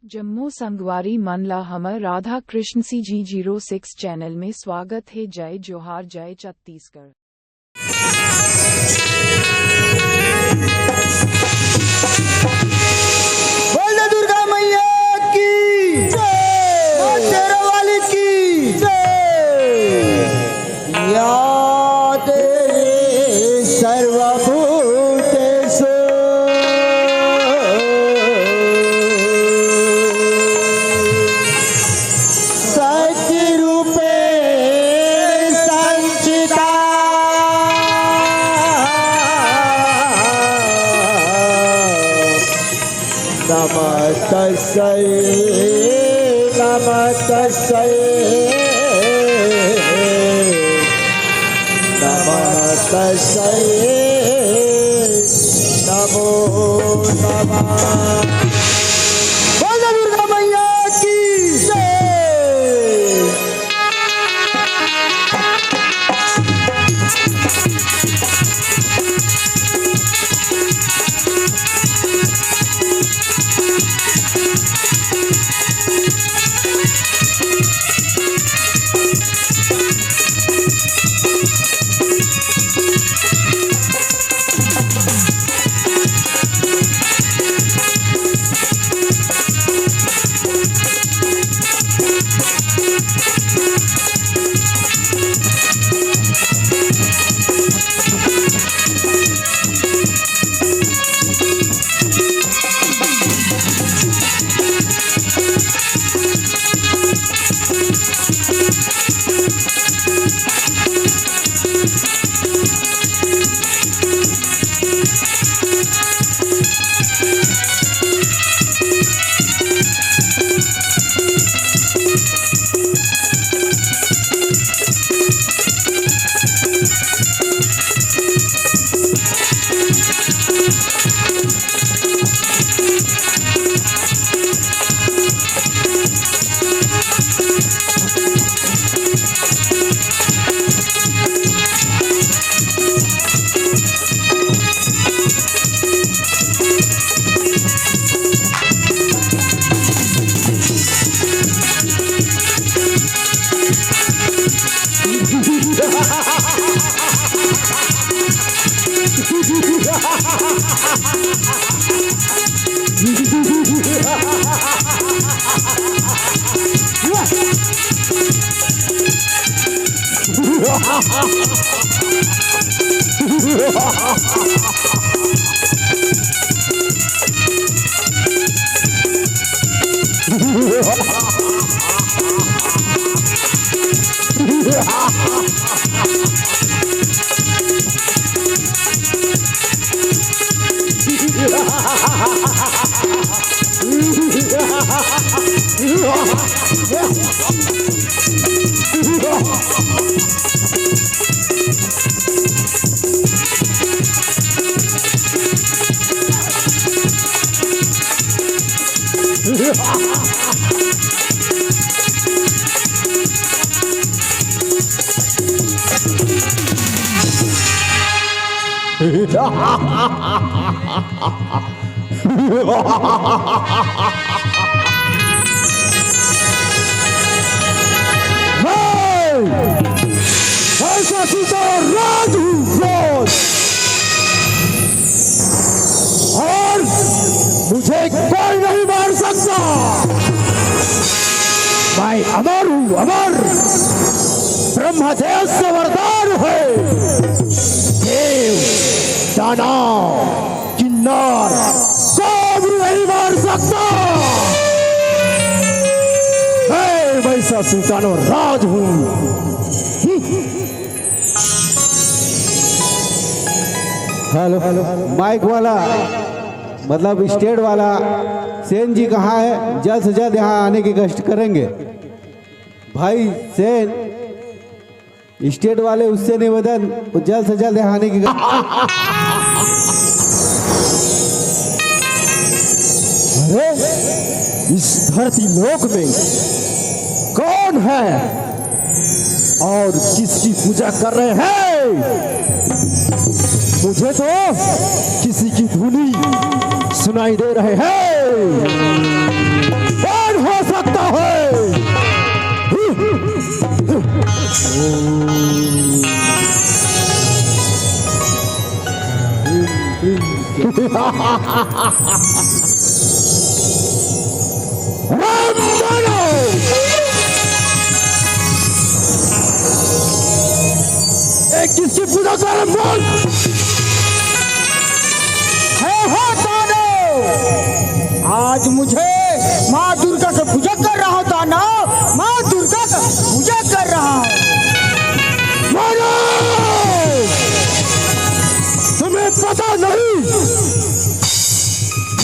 जम्मू संगवारी मनला हमर राधा कृष्ण CG06 चैनल में स्वागत है। जय जोहार, जय छत्तीसगढ़। बोल दुर्गा मैया की जय, शेरों वाली की जय। या तेरे सर्वभूतेषु शक्तिरूपेण संचिता नमस्तस्यै नमस्तस्यै नमस्तस्यै नमो नमः। बोल दुर्गा मैया की जय। ऐसा सीता राज और मुझे कोई नहीं मार सकता। मैं अमर हूँ, अमर। ब्रह्मदेव से वरदान है। देव, दानव, किन्नर कोई नहीं मार सकता। मैं वैसा सुल्तान और राज हूँ। हेलो, माइक वाला मतलब स्टेट वाला सेन जी कहाँ है? जल्द से जल्द यहाँ आने की कष्ट करेंगे। भाई सेन स्टेट वाले उससे निवेदन, जल्द से जल्द यहाँ आने की अरे इस धरती लोक में कौन है और किसकी पूजा कर रहे हैं? मुझे तो किसी की धुनी सुनाई दे रहे हैं। आता है। राम बोलो। किसकी पूजा कर रहे बोल? आज मुझे माँ दुर्गा की पूजा कर रहा हूँ दानव, माँ दुर्गा का पूजा कर रहा हूँ। तुम्हें पता नहीं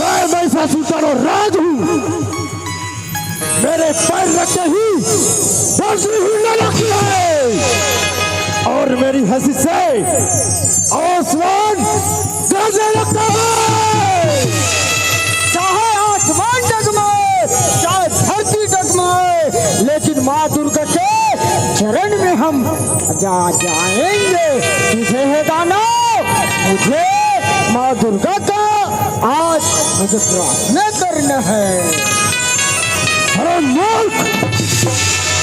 मैं महिषासुर और राज हूँ। मेरे पैर रखते ही धरती हिलने लगती है और मेरी हंसी से आसमान गरजने लगता है। चाहे आसमान डगमगाए, चाहे धरती डगमगाए, लेकिन माँ दुर्गा के चरण में हम जा जाएंगे। तुझे है दानव, मुझे माँ दुर्गा का आज मुझे प्रार्थना करना है। अरे मूर्ख,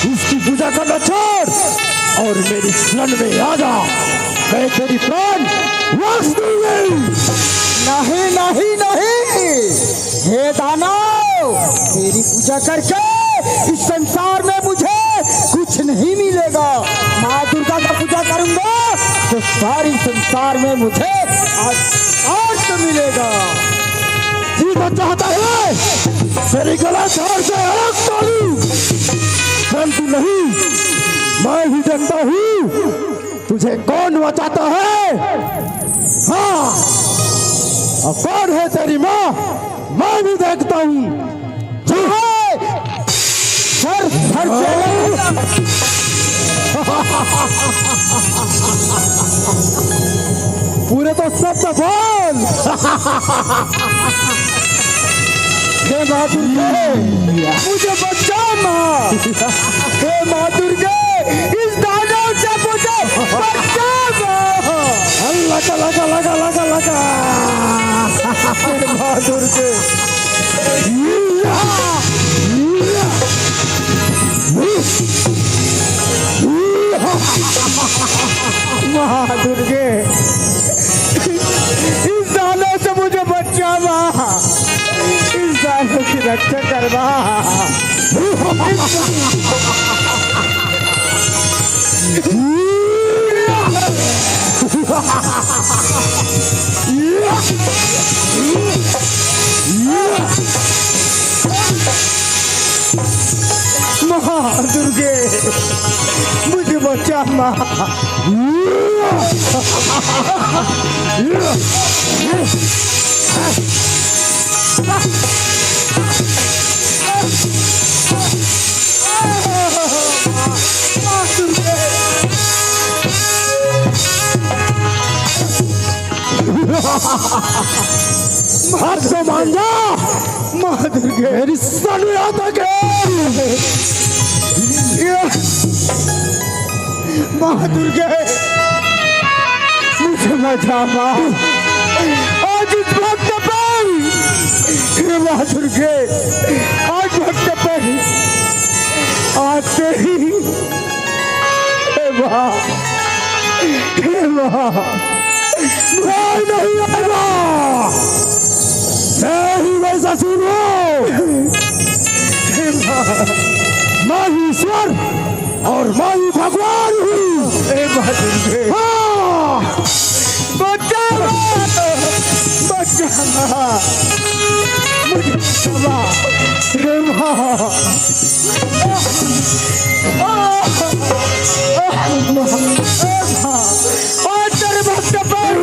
इसकी पूजा करना छोड़ और मेरी शरण में आ जा। मैं तेरी प्राण बख्श दूंगी। नहीं नहीं नहीं, हे दानव, तेरी पूजा करके इस संसार में मुझे कुछ नहीं मिलेगा। माँ दुर्गा का पूजा करूंगा तो सारी संसार में मुझे अर्थ मिलेगा। जीना चाहता है तेरी गला झाड़ से अलग तोड़ूं, परंतु नहीं, मैं ही देखता हूँ तुझे कौन बचाता है। हाँ, और कौन है तेरी माँ, मैं भी देखता हूँ। सर सर पूरे तो सब तो बोल। हे माँ दुर्गे, मुझे बचा माँ। हे माँ दुर्गे, इस दानव से मुझे बचा माँ। लगा लगा लगा लगा लगा। माँ दुर्गे, माँ दुर्गे, इस दानव से मुझे बचा माँ। इस दानव की रक्षा करवा। माँ दुर्गे, मुझे बचा माँ। हाथ को मान जा। माँ दुर्गे, मेरी सन में आता के। माँ दुर्गे, मुझे बचा माँ। आज इस वक्त पर, हे माँ दुर्गे, आज वक्त पर आते ही, हे माँ, हे माँ, मैं नहीं आएगा। मैं ही वैसा सुनो। मैं ही ईश्वर और मैं ही भगवान हूँ। हे माँ दुर्गे, हाँ, बचा माँ, मुझे बचा माँ। हे माँ, तेरे भक्त पर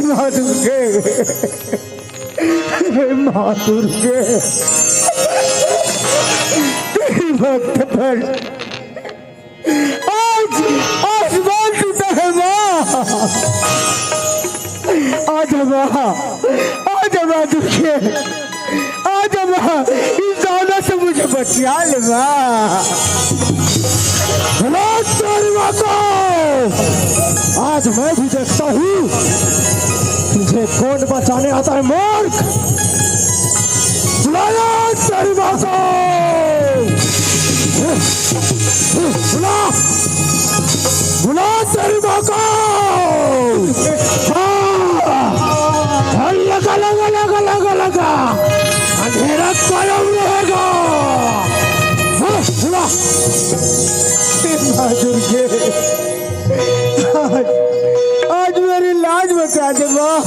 माँ दुर्गे, हे माँ दुर्गे, तेरी भक्त पर आज आसमान टूटा है माँ। आज माँ, आज माँ दुर्गे, आज माँ, इस दानव से मुझे बचा ले माँ। तेरी माँ को आज मैं भी देखता हूँ तुझे कौन बचाने आता है मूर्ख। बुलाया तेरी माँ को, बुला बुला तेरी माँ को। हाँ, लगा लगा लगा लगा लगा, अंधेरा कायम रहेगा। हाँ, बुला। माँ दुर्गे, आज मेरी लाज बचा दे माँ,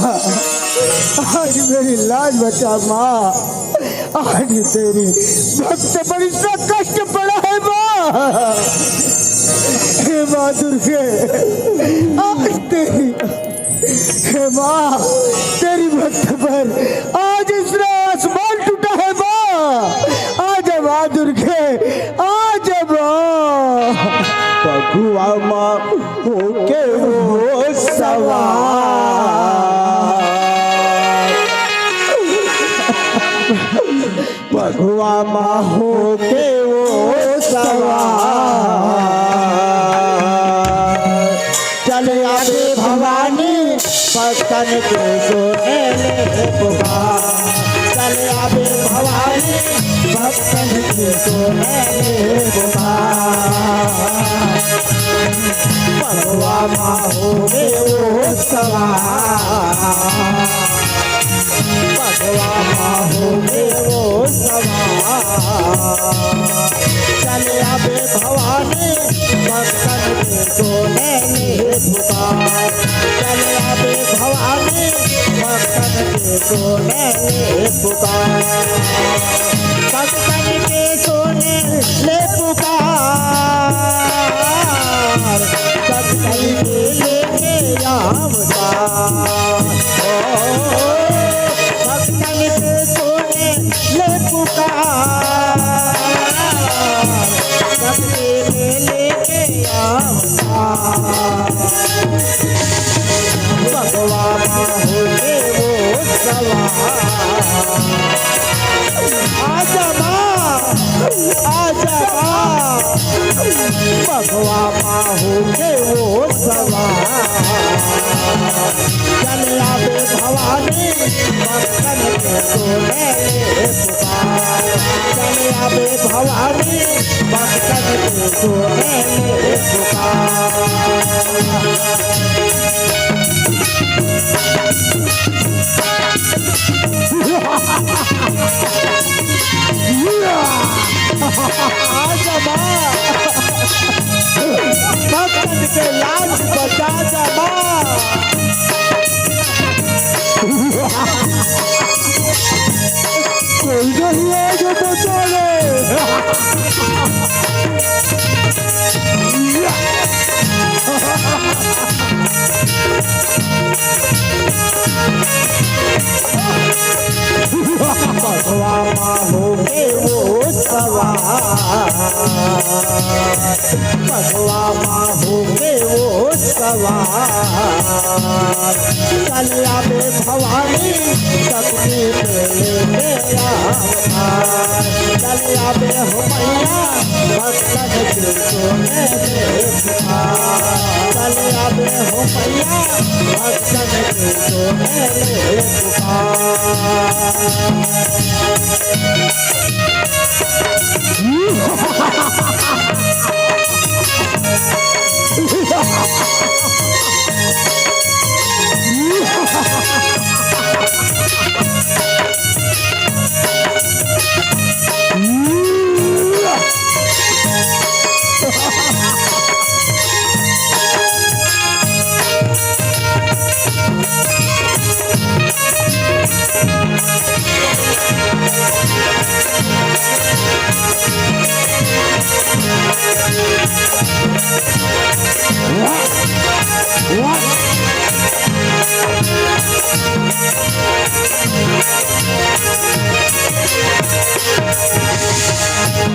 आज मेरी लाज बचा माँ। आज तेरी भक्त पर इतना कष्ट पड़ा है माँ। हे माँ दुर्गे, आज तेरी, हे माँ तेरी भक्त पर आज इतना आसमान टूटा है माँ। आज माँ दुर्गे, आज माँ। पगुआ माँ होके वो सवार, पगुआ माँ होके वो सवार। चले आवे भवानी भक्तन के सोने ले पुकार, चले आवे भवानी भक्तन के सोने ले पुकार। पगुआ माँ होके वो सवार, पगुआ माँ होके वो सवार। चले आवे भवानी भक्तन के सोने ले पुकार, चले आवे भवानी भक्तन के सोने ले पुकार। भक्तन के सोने ले पुकार, भक्तन के लेके अवतार। भक्तन के सोने ले पुकार, सबके लेके अवतार। भगवान होके वो सवार, आजा माँ, आजा माँ। भगवान होके वो सवार, चल आवे भवानी भक्तन के सोने ले पुकार, चल आवे भवानी भक्तन के सोने ले पुकार। आजा माँ, भक्तन के लाज बचा जा माँ। कोई नहीं है जो बचा ले। भगवान होके वो सवार, भगवान होके वो सवार। चल आवे भवानी सबकी लेके अवतार, चल आवे हो मैया भक्तन के सोने ले पुकार, चल आवे हो मैया भक्तन के सोने ले पुकार।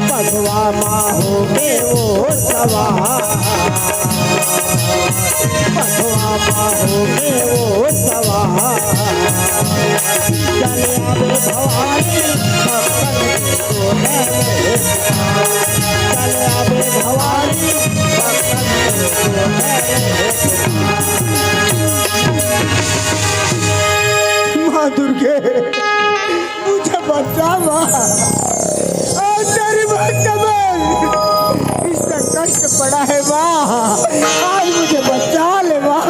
भगवान होके वो सवार, भगवान होके वो सवार। चले आवे भवानी भक्तन के सोने ले पुकार, चले आवे भवानी भक्तन के सोने ले पुकार। माँ दुर्गे, मुझे बच्चा माँ, और तेरी माँ कमल इतना कष्ट पड़ा है माँ, आज मुझे बचा ले माँ,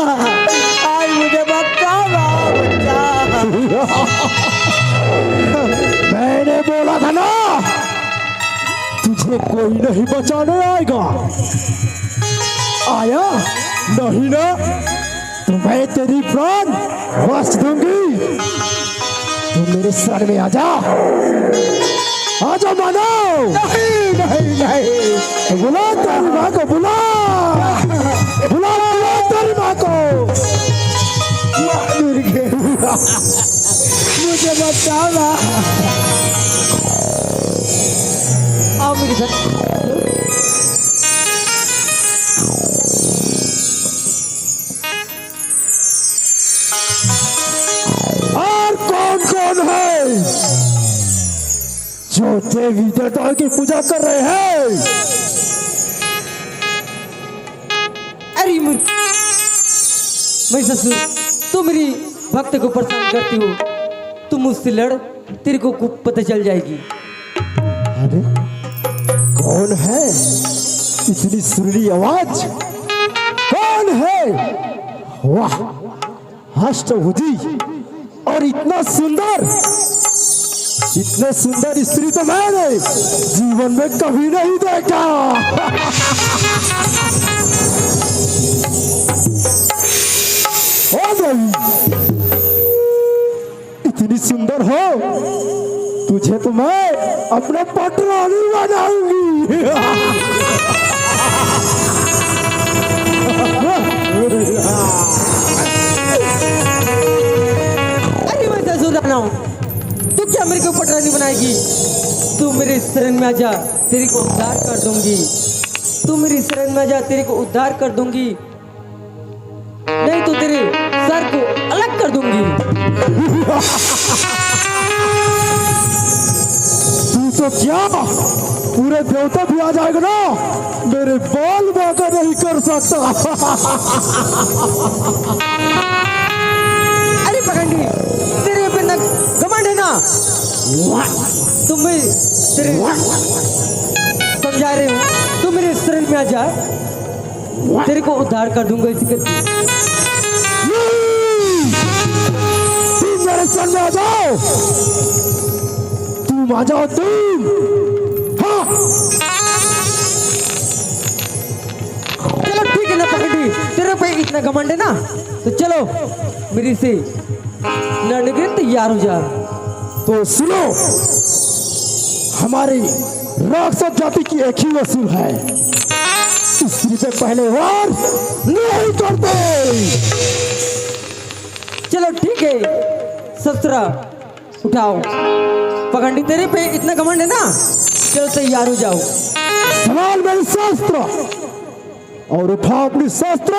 आज मुझे बचा माँ, बच्चा। मैंने बोला था ना तुझे कोई नहीं बचाने आएगा। आया नहीं ना तो मैं तेरी प्राण बच दूंगी। तू मेरे शरण में आजा, आजा मानो। नहीं नहीं नहीं, बुला तेरी माँ को, बुला बुला बुला तेरी माँ को। मुझे बचा माँ, आओ मेरे साथ। और कौन कौन है जो देवी देवताओं की पूजा कर रहे हैं? अरे मैं ससुर, तू मेरी भक्त को परेशान करती हो, तुम मुझसे लड़, तेरे को पता चल जाएगी। अरे कौन है इतनी सुरीली आवाज? कौन है? वाह, अष्टभुजी और इतना सुंदर, इतने सुंदर स्त्री तो मैंने जीवन में कभी नहीं देखा। ओ देवी, इतनी सुंदर हो, तुझे तो मैं अपना पटरानी बनाऊंगी। अरे मैं ससुर जाना हूँ, तू क्या मेरे को पटरानी बनाएगी? तू मेरे शरण में आजा, तेरे को उद्धार कर दूंगी। तू मेरी शरण में आजा, तेरे को उद्धार कर दूंगी, नहीं तो तेरे सर को अलग कर दूंगी। तू तो क्या पूरे देवता भी आ जाएगा ना, मेरे बाल बाका नहीं कर सकता। अरे पगंडी, तेरे पे न घमंड है ना? तुम तेरे समझा रहे हो, तू मेरे शरण में आ जा, तेरे को उद्धार कर दूंगा इसी करके। तुम मेरे सामने आ जाओ, तुम आ जाओ, तुम। हाँ, चलो ठीक है ना पगंडी, तेरे पे इतना घमंड है ना, तो चलो मेरी से लड़ने के लिए तैयार हो जा। तो सुनो, हमारी राक्षस जाति की एक ही वसूल है, स्त्री से पहले वार नहीं करते। चलो ठीक है, शस्त्र उठाओ। पगंडी, तेरे पे इतना घमंड है ना, चलो तैयार हो जाओ। संभाल मेरे शस्त्र और उठाओ अपनी शस्त्र।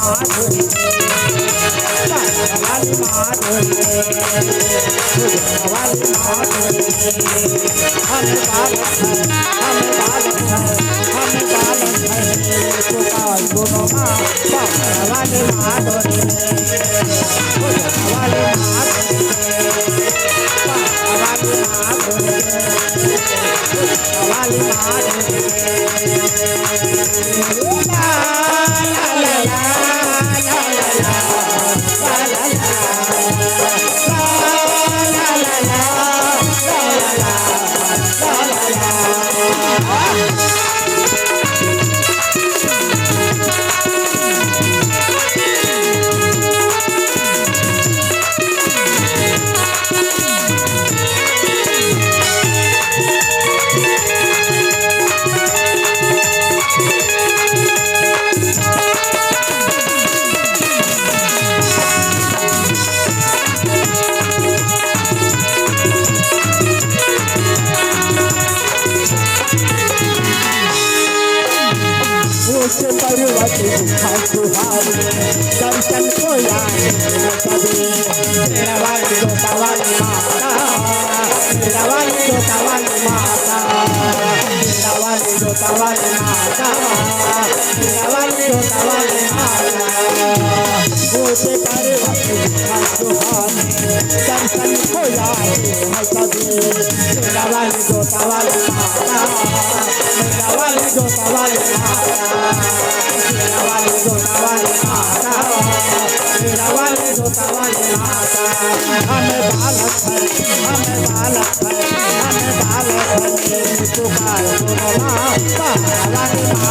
माधुरी वाली माधुरी वाली माधुरी हमें बालक है हमें बालक है हमें बालक है पुकार दोनों माँ वाली माधुरी वाली माधुरी वाली माधुरी दर्शन को आए मेरा वाली जोता वाली माता मेरा वाली जोता वाली माता मेरा वाली जोता वाली माता मेरा वाली जोता वाली माता बोते करे दर्शन को आए मेरा वाली जोता वाली माता मेरा वाली जोता वाली माता मेरा वाली जोता वाली माता मेरा वाली जोता वाली माता हमें बालक है हमें बालक है हमें बालक है पुकार दोनों माँ वाली माधुरी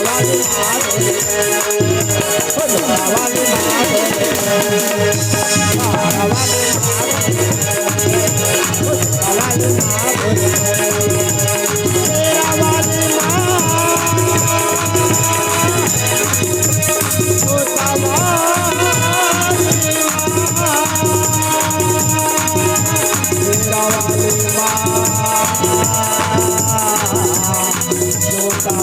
वाली माधुरी वाली माधुरी जोता